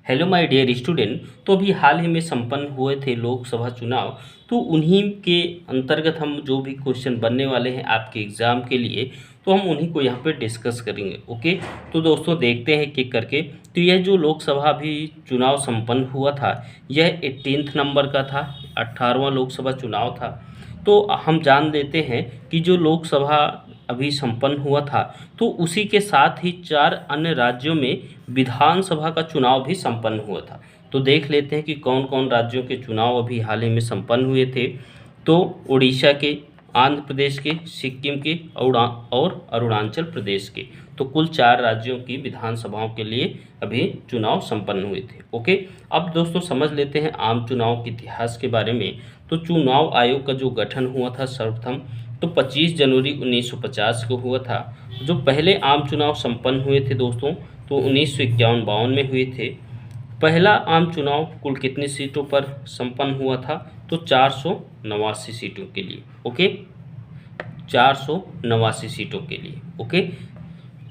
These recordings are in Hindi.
Hello my dear student. तो अभी हाल ही में संपन्न हुए थे लोकसभा चुनाव। तो उन्हीं के अंतर्गत हम जो भी क्वेश्चन बनने वाले हैं आपके एग्ज़ाम के लिए, तो हम उन्हीं को यहाँ पे डिस्कस करेंगे। ओके, तो दोस्तों देखते हैं कि करके। तो यह जो लोकसभा भी चुनाव संपन्न हुआ था, यह 18 नंबर का था, 18वां लोकसभा चुनाव था। तो हम जान लेते हैं कि जो लोकसभा अभी संपन्न हुआ था, तो उसी के साथ ही 4 अन्य राज्यों में विधानसभा का चुनाव भी संपन्न हुआ था। तो देख लेते हैं कि कौन कौन राज्यों के चुनाव अभी हाल ही में संपन्न हुए थे। तो उड़ीसा के, आंध्र प्रदेश के, सिक्किम के और अरुणाचल प्रदेश के। तो कुल 4 राज्यों की विधानसभाओं के लिए अभी चुनाव संपन्न हुए थे। ओके, अब दोस्तों समझ लेते हैं आम चुनाव के इतिहास के बारे में। तो चुनाव आयोग का जो गठन हुआ था सर्वप्रथम, तो 25 जनवरी 1950 को हुआ था। जो पहले आम चुनाव संपन्न हुए थे दोस्तों, तो 1951-52 में हुए थे। पहला आम चुनाव कुल कितनी सीटों पर संपन्न हुआ था? तो 489 सीटों के लिए। ओके, 489 सीटों के लिए। ओके,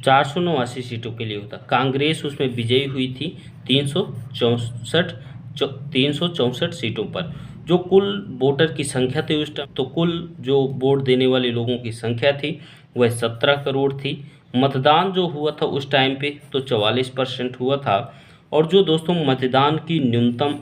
489 सीटों के लिए होता। कांग्रेस उसमें विजयी हुई थी 364 सीटों पर। जो कुल वोटर की संख्या थी उस टाइम, तो कुल जो वोट देने वाले लोगों की संख्या थी वह 17 करोड़ थी। मतदान जो हुआ था उस टाइम पे तो 44% हुआ था। और जो दोस्तों मतदान की न्यूनतम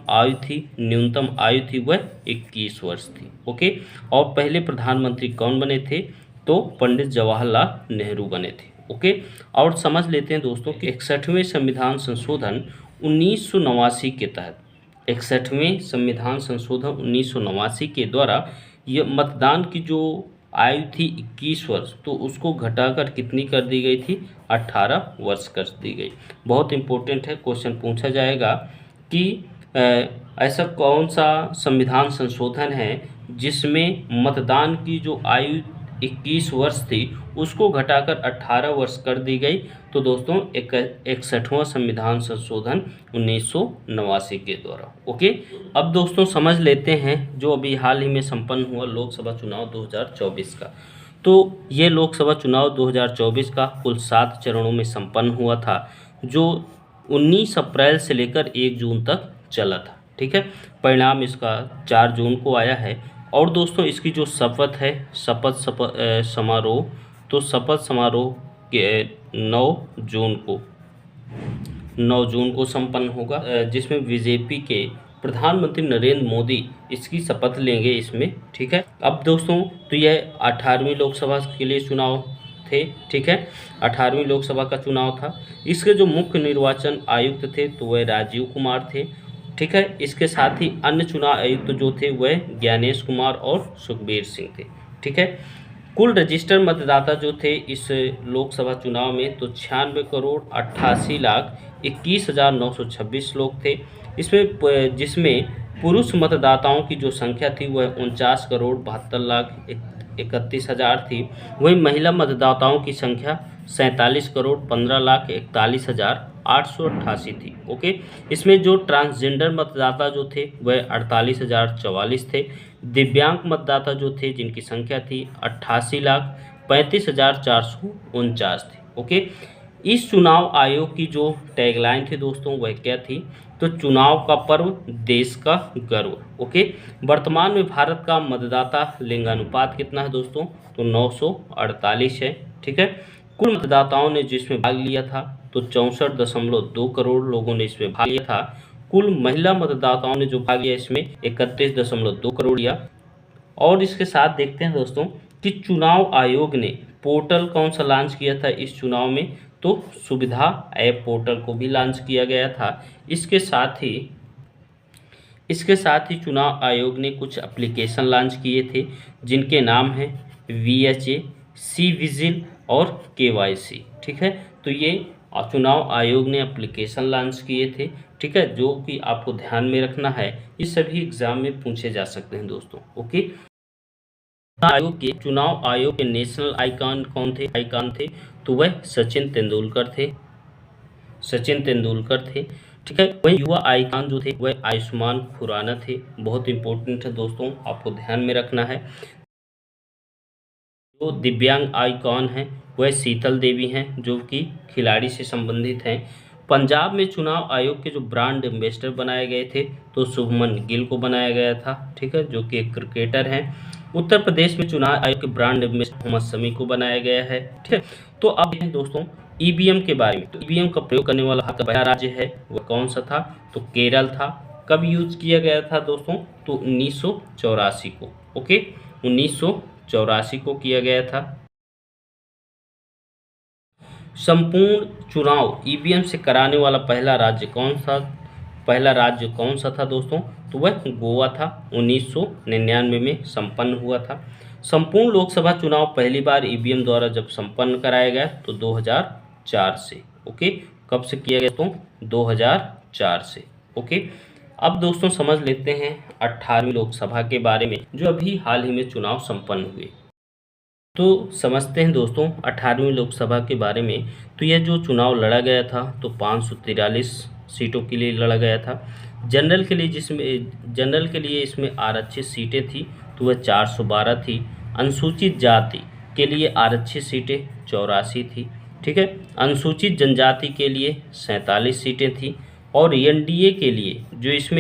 आयु थी वह 21 वर्ष थी। ओके, और पहले प्रधानमंत्री कौन बने थे? तो पंडित जवाहरलाल नेहरू बने थे। ओके, और समझ लेते हैं दोस्तों कि 61वें संविधान संशोधन 1989 के तहत, 61वें संविधान संशोधन 1989 के द्वारा यह मतदान की जो आयु थी 21 वर्ष, तो उसको घटाकर कितनी कर दी गई थी? 18 वर्ष कर दी गई। बहुत इंपॉर्टेंट है, क्वेश्चन पूछा जाएगा कि अ, ऐसा कौन सा संविधान संशोधन है जिसमें मतदान की जो आयु 21 वर्ष थी उसको घटाकर 18 वर्ष कर दी गई? तो दोस्तों 61वां संविधान संशोधन 1989 के द्वारा। ओके, अब दोस्तों समझ लेते हैं जो अभी हाल ही में संपन्न हुआ लोकसभा चुनाव 2024 का। तो ये लोकसभा चुनाव 2024 का कुल 7 चरणों में संपन्न हुआ था, जो 19 अप्रैल से लेकर 1 जून तक चला था। ठीक है, परिणाम इसका 4 जून को आया है। और दोस्तों इसकी जो शपथ है, समारोह, तो शपथ समारोह के 9 जून को संपन्न होगा, जिसमें बीजेपी के प्रधानमंत्री नरेंद्र मोदी इसकी शपथ लेंगे इसमें। ठीक है, अब दोस्तों तो यह 18वीं लोकसभा के लिए चुनाव थे। ठीक है, 18वीं लोकसभा का चुनाव था। इसके जो मुख्य निर्वाचन आयुक्त थे तो वह राजीव कुमार थे। ठीक है, इसके साथ ही अन्य चुनाव आयुक्त जो थे वह ज्ञानेश कुमार और सुखबीर सिंह थे। ठीक है, कुल रजिस्टर्ड मतदाता जो थे इस लोकसभा चुनाव में तो 96,88,21,926 लोग थे। जिसमें पुरुष मतदाताओं की जो संख्या थी वह 49,72,31,000 थी। वहीं महिला मतदाताओं की संख्या 47,15,41,888 थी। ओके, इसमें जो ट्रांसजेंडर मतदाता जो थे वह 48,044 थे। दिव्यांग मतदाता जो थे जिनकी संख्या थी 88,35,449 थी। ओके, इस चुनाव आयोग की जो टैगलाइन थी दोस्तों वह क्या थी? तो चुनाव का पर्व, देश का गर्व। ओके, वर्तमान में भारत का मतदाता लिंगानुपात कितना है दोस्तों? तो 948 है। ठीक है, कुल मतदाताओं ने जिसमें भाग लिया था तो 64.2 करोड़ लोगों ने इसमें भाग लिया था। कुल महिला मतदाताओं ने जो भाग लिया इसमें 31.2 करोड़ लिया। और इसके साथ देखते हैं दोस्तों कि चुनाव आयोग ने पोर्टल कौन सा लॉन्च किया था इस चुनाव में? तो सुविधा ऐप पोर्टल को भी लॉन्च किया गया था। इसके साथ ही चुनाव आयोग ने कुछ एप्लीकेशन लॉन्च किए थे जिनके नाम हैं VHA, सी विजिल और KYC। ठीक है, तो ये चुनाव आयोग ने एप्लीकेशन लॉन्च किए थे। ठीक है, जो कि आपको ध्यान में रखना है, ये सभी एग्जाम में पूछे जा सकते हैं दोस्तों। ओके, चुनाव आयोग के नेशनल आइकॉन कौन थे? तो वह सचिन तेंदुलकर थे। ठीक है, वही युवा आइकॉन जो थे वह आयुष्मान खुराना थे। बहुत इंपॉर्टेंट है दोस्तों, आपको ध्यान में रखना है। जो दिव्यांग आइकॉन हैं वह शीतल देवी हैं, जो कि खिलाड़ी से संबंधित हैं। पंजाब में चुनाव आयोग के जो ब्रांड एम्बेसडर बनाए गए थे तो शुभमन गिल को बनाया गया था, ठीक है, जो कि एक क्रिकेटर हैं। उत्तर प्रदेश में चुनाव आयोग के ब्रांड एम्बेसडर मोहम्मद शमी को बनाया गया है, ठीक है। तो अब देखें दोस्तों ईवीएम के बारे में। तो ईवीएम का प्रयोग करने वाला भारत का पहला राज्य है वह कौन सा था? तो केरल था। कब यूज किया गया था दोस्तों? तो 1984 को, ओके, 1984 को किया गया था। संपूर्ण चुनाव ईवीएम से कराने वाला पहला राज्य कौन सा था दोस्तों? तो वह गोवा था। 1999 में संपन्न हुआ था। संपूर्ण लोकसभा चुनाव पहली बार ईवीएम द्वारा जब संपन्न कराया गया तो 2004 से, ओके। कब से किया गया? तो 2004 से, ओके। अब दोस्तों समझ लेते हैं 18वीं लोकसभा के बारे में, जो अभी हाल ही में चुनाव संपन्न हुए। तो समझते हैं दोस्तों 18वीं लोकसभा के बारे में। तो यह जो चुनाव लड़ा गया था तो 543 सीटों के लिए लड़ा गया था। जनरल के लिए इसमें आरक्षित सीटें थी तो वह 412 थी। अनुसूचित जाति के लिए आरक्षित सीटें 84 थी, ठीक है। अनुसूचित जनजाति के लिए 47 सीटें थी। और एनडीए के लिए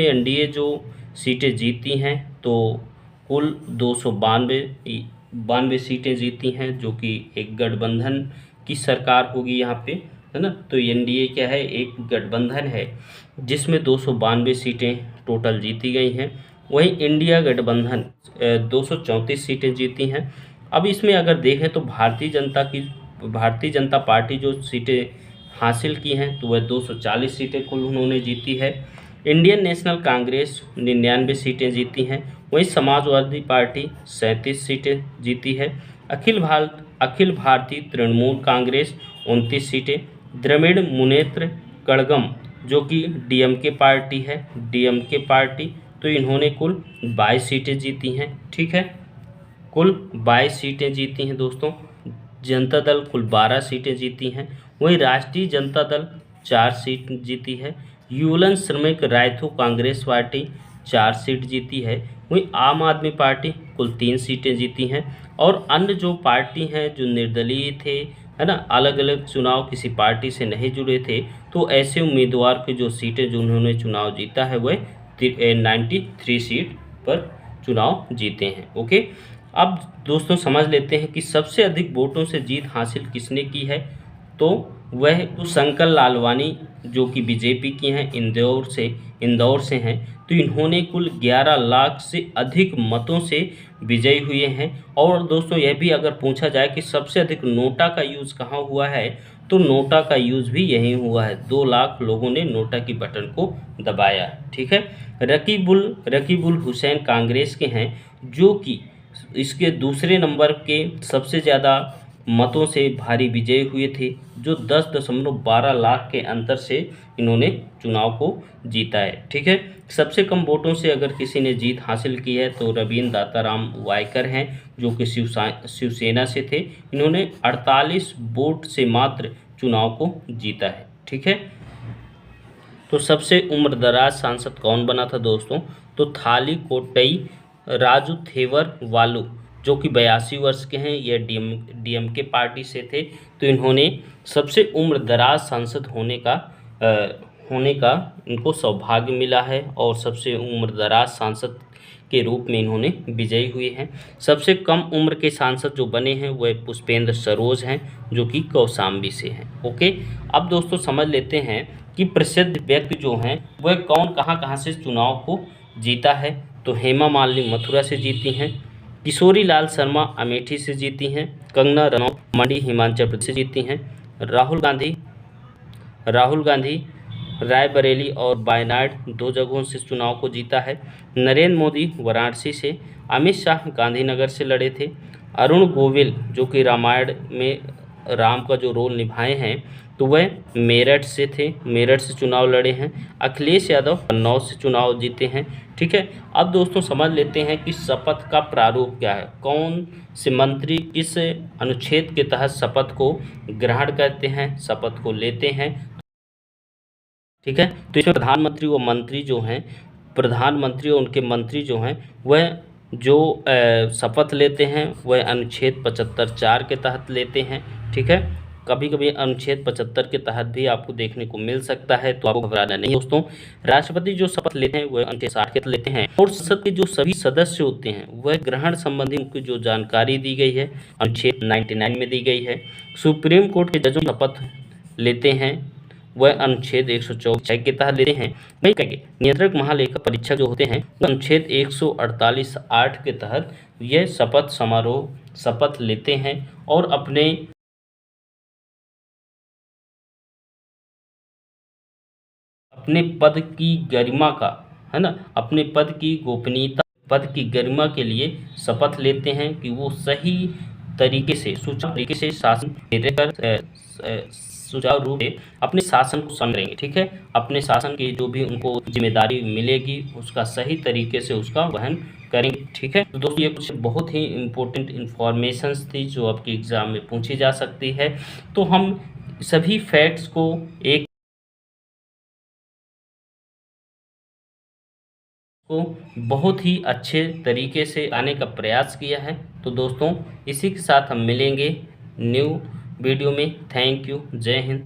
एनडीए जो सीटें जीती हैं तो कुल 292 सीटें जीती हैं, जो कि एक गठबंधन की सरकार होगी यहाँ पे, है ना। तो एनडीए क्या है? एक गठबंधन है जिसमें 292 सीटें टोटल जीती गई हैं। वहीं इंडिया गठबंधन 234 सीटें जीती हैं। अब इसमें अगर देखें तो भारतीय जनता पार्टी जो सीटें हासिल की हैं तो वह 240 सीटें कुल उन्होंने जीती है। इंडियन नेशनल कांग्रेस 99 सीटें जीती हैं। वहीं समाजवादी पार्टी 37 सीटें जीती है। अखिल भारतीय तृणमूल कांग्रेस 29 सीटें। द्रविड़ मुनेत्र कड़गम जो कि डीएमके पार्टी, तो इन्होंने कुल 22 सीटें जीती हैं, ठीक है। कुल 22 सीटें जीती हैं दोस्तों। जनता दल कुल 12 सीटें जीती हैं। वहीं राष्ट्रीय जनता दल 4 सीट जीती है। यूलन श्रमिक रायथू कांग्रेस पार्टी 4 सीट जीती है। वहीं आम आदमी पार्टी कुल 3 सीटें जीती हैं। और अन्य जो पार्टी हैं जो निर्दलीय थे, है ना, अलग अलग चुनाव किसी पार्टी से नहीं जुड़े थे, तो ऐसे उम्मीदवार की जो सीटें जो उन्होंने चुनाव जीता है वह 93 सीट पर चुनाव जीते हैं, ओके। अब दोस्तों समझ लेते हैं कि सबसे अधिक वोटों से जीत हासिल किसने की है। तो वह शंकर लालवानी जो कि बीजेपी की हैं, इंदौर से हैं। तो इन्होंने कुल 11 लाख से अधिक मतों से विजयी हुए हैं। और दोस्तों यह भी अगर पूछा जाए कि सबसे अधिक नोटा का यूज़ कहाँ हुआ है, तो नोटा का यूज़ भी यहीं हुआ है। 2 लाख लोगों ने नोटा की बटन को दबाया, ठीक है। रकीबुल हुसैन कांग्रेस के हैं, जो कि इसके दूसरे नंबर के सबसे ज़्यादा मतों से भारी विजय हुए थे, जो 10.12 लाख के अंतर से इन्होंने चुनाव को जीता है, ठीक है। सबसे कम वोटों से अगर किसी ने जीत हासिल की है तो रवींद्र दाताराम वायकर हैं, जो कि शिवसेना से थे। इन्होंने 48 वोट से मात्र चुनाव को जीता है, ठीक है। तो सबसे उम्रदराज सांसद कौन बना था दोस्तों? तो थाली कोट्टई राजू थेवर वालू, जो कि 82 वर्ष के हैं। यह डीएमके पार्टी से थे। तो इन्होंने सबसे उम्रदराज सांसद होने का इनको सौभाग्य मिला है और सबसे उम्रदराज सांसद के रूप में इन्होंने विजयी हुए हैं। सबसे कम उम्र के सांसद जो बने हैं वह पुष्पेंद्र सरोज हैं, जो कि कौशाम्बी से हैं, ओके। अब दोस्तों समझ लेते हैं कि प्रसिद्ध व्यक्ति जो हैं वह कौन कहाँ से चुनाव को जीता है। तो हेमा मालिनी मथुरा से जीती हैं। किशोरी लाल शर्मा अमेठी से जीती हैं। कंगना रनौत मंडी हिमाचल प्रदेश से जीती हैं। राहुल गांधी रायबरेली और वायनाड 2 जगहों से चुनाव को जीता है। नरेंद्र मोदी वाराणसी से। अमित शाह गांधीनगर से लड़े थे। अरुण गोविल जो कि रामायण में राम का जो रोल निभाए हैं तो वह मेरठ से चुनाव लड़े हैं। अखिलेश यादव कन्नौज से चुनाव जीते हैं, ठीक है। अब दोस्तों समझ लेते हैं कि शपथ का प्रारूप क्या है, कौन से मंत्री किस अनुच्छेद के तहत शपथ को ग्रहण करते हैं, शपथ को लेते हैं, ठीक है। तो इसमें प्रधानमंत्री और उनके मंत्री जो हैं वह जो शपथ लेते हैं वह अनुच्छेद 75(4) के तहत लेते हैं, ठीक है। कभी कभी अनुच्छेद 75 के तहत भी आपको देखने को मिल सकता है, तो आपको घबराना नहीं दोस्तों। राष्ट्रपति जो शपथ लेते हैं वह अनुच्छेद 60 के तहत लेते हैं, और संसद के जो सभी सदस्य होते हैं वह ग्रहण संबंधी उनको जो जानकारी दी गई है अनुच्छेद 99 में दी गई है। सुप्रीम कोर्ट के जजों शपथ लेते हैं वह अनुच्छेद 124 के तहत लेते हैं। वही कहेंगे नियंत्रक महालेखा परीक्षक जो होते हैं अनुच्छेद 148(8) के तहत यह शपथ समारोह शपथ लेते हैं और अपने पद की गरिमा का, है ना, अपने पद की गोपनीयता, पद की गरिमा के लिए शपथ लेते हैं कि वो सही तरीके से सुचारू तरीके से शासन सुचारू रूप से अपने शासन को संभालेंगे। ठीक है, अपने शासन की जो भी उनको जिम्मेदारी मिलेगी उसका सही तरीके से उसका वहन करेंगे। ठीक है, तो दोस्तों ये कुछ बहुत ही इम्पोर्टेंट इन्फॉर्मेशंस थी जो आपके एग्जाम में पूछी जा सकती है। तो हम सभी फैक्ट्स को एक को बहुत ही अच्छे तरीके से आने का प्रयास किया है। तो दोस्तों इसी के साथ हम मिलेंगे न्यू वीडियो में। थैंक यू, जय हिंद।